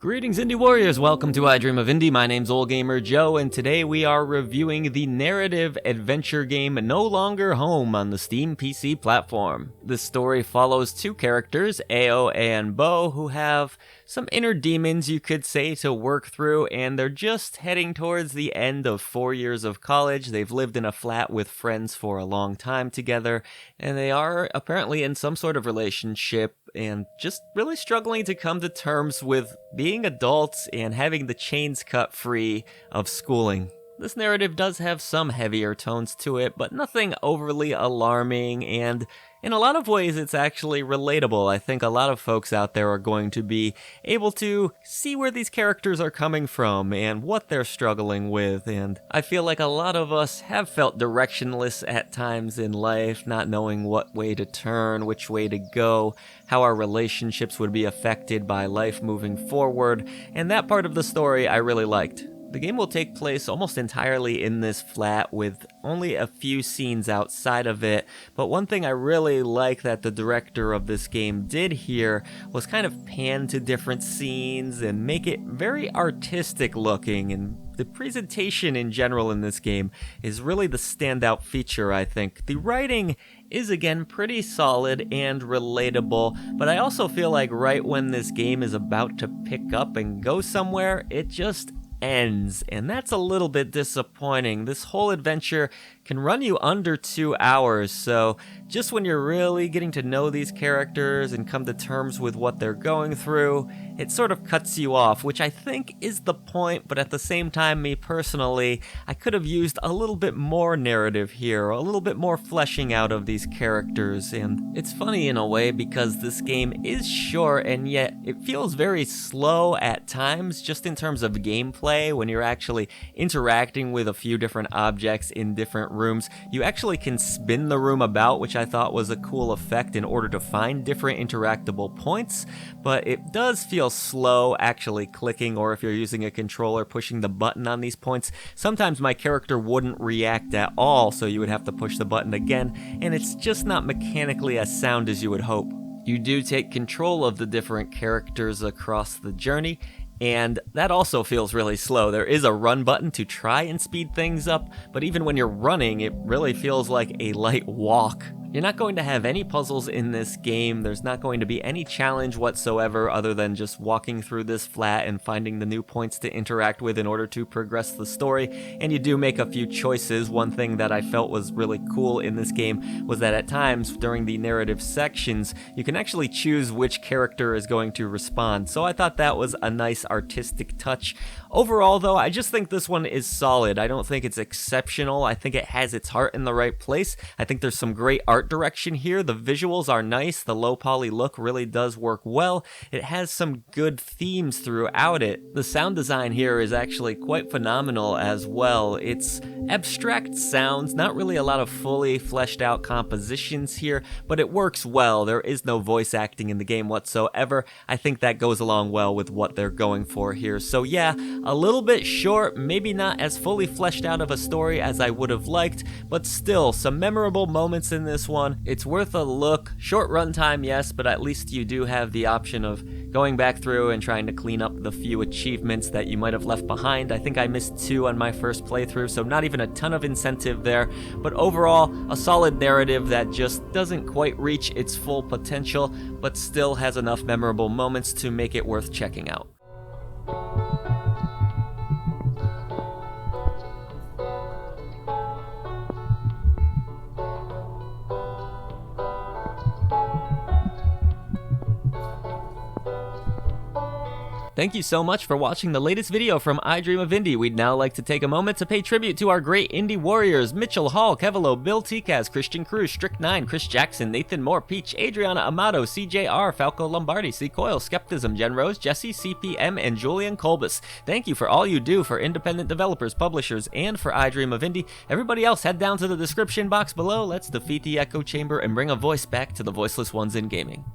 Greetings Indie Warriors, welcome to I Dream of Indie. My name's Old Gamer Joe, and today we are reviewing the narrative adventure game No Longer Home on the Steam PC platform. This story follows two characters, Ao and Bo, who have some inner demons, you could say, to work through, and they're just heading towards the end of 4 years of college. They've lived in a flat with friends for a long time together, and they are apparently in some sort of relationship and just really struggling to come to terms with being adults and having the chains cut free of schooling. This narrative does have some heavier tones to it, but nothing overly alarming, and in a lot of ways it's actually relatable. I think a lot of folks out there are going to be able to see where these characters are coming from and what they're struggling with, and I feel like a lot of us have felt directionless at times in life, not knowing what way to turn, which way to go, how our relationships would be affected by life moving forward, and that part of the story I really liked. The game will take place almost entirely in this flat with only a few scenes outside of it, but one thing I really like that the director of this game did here was kind of pan to different scenes and make it very artistic looking, and the presentation in general in this game is really the standout feature, I think. The writing is again pretty solid and relatable, but I also feel like right when this game is about to pick up and go somewhere, it just ends, and that's a little bit disappointing. This whole adventure can run you under 2 hours, so just when you're really getting to know these characters and come to terms with what they're going through, it sort of cuts you off, which I think is the point, but at the same time, me personally, I could have used a little bit more narrative here, a little bit more fleshing out of these characters, and it's funny in a way because this game is short and yet it feels very slow at times, just in terms of gameplay. When you're actually interacting with a few different objects in different rooms, you actually can spin the room about, which I thought was a cool effect in order to find different interactable points, but it does feel slow actually clicking, or if you're using a controller pushing the button on these points, sometimes my character wouldn't react at all, so you would have to push the button again, and it's just not mechanically as sound as you would hope. You do take control of the different characters across the journey, and that also feels really slow. There is a run button to try and speed things up, but even when you're running, it really feels like a light walk. You're not going to have any puzzles in this game. There's not going to be any challenge whatsoever other than just walking through this flat and finding the new points to interact with in order to progress the story. And you do make a few choices. One thing that I felt was really cool in this game was that at times during the narrative sections, you can actually choose which character is going to respond. So I thought that was a nice artistic touch. Overall though, I just think this one is solid. I don't think it's exceptional. I think it has its heart in the right place. I think there's some great art direction here. The visuals are nice. The low poly look really does work well. It has some good themes throughout it. The sound design here is actually quite phenomenal as well. It's abstract sounds, not really a lot of fully fleshed out compositions here, but it works well. There is no voice acting in the game whatsoever. I think that goes along well with what they're going for here. So yeah, a little bit short, maybe not as fully fleshed out of a story as I would have liked, but still some memorable moments in this one. It's worth a look. Short runtime, yes, but at least you do have the option of going back through and trying to clean up the few achievements that you might have left behind. I think I missed 2 on my first playthrough, so not even a ton of incentive there, but overall, a solid narrative that just doesn't quite reach its full potential, but still has enough memorable moments to make it worth checking out. Thank you so much for watching the latest video from I Dream of Indie. We'd now like to take a moment to pay tribute to our great indie warriors: Mitchell Hall, Kevilo, Bill Tikaz, Christian Cruz, Strict9, Chris Jackson, Nathan Moore, Peach, Adriana Amato, CJR, Falco Lombardi, C. Coyle, Skepticism, Jen Rose, Jesse, CPM, and Julian Kolbus. Thank you for all you do for independent developers, publishers, and for I Dream of Indie. Everybody else, head down to the description box below. Let's defeat the echo chamber and bring a voice back to the voiceless ones in gaming.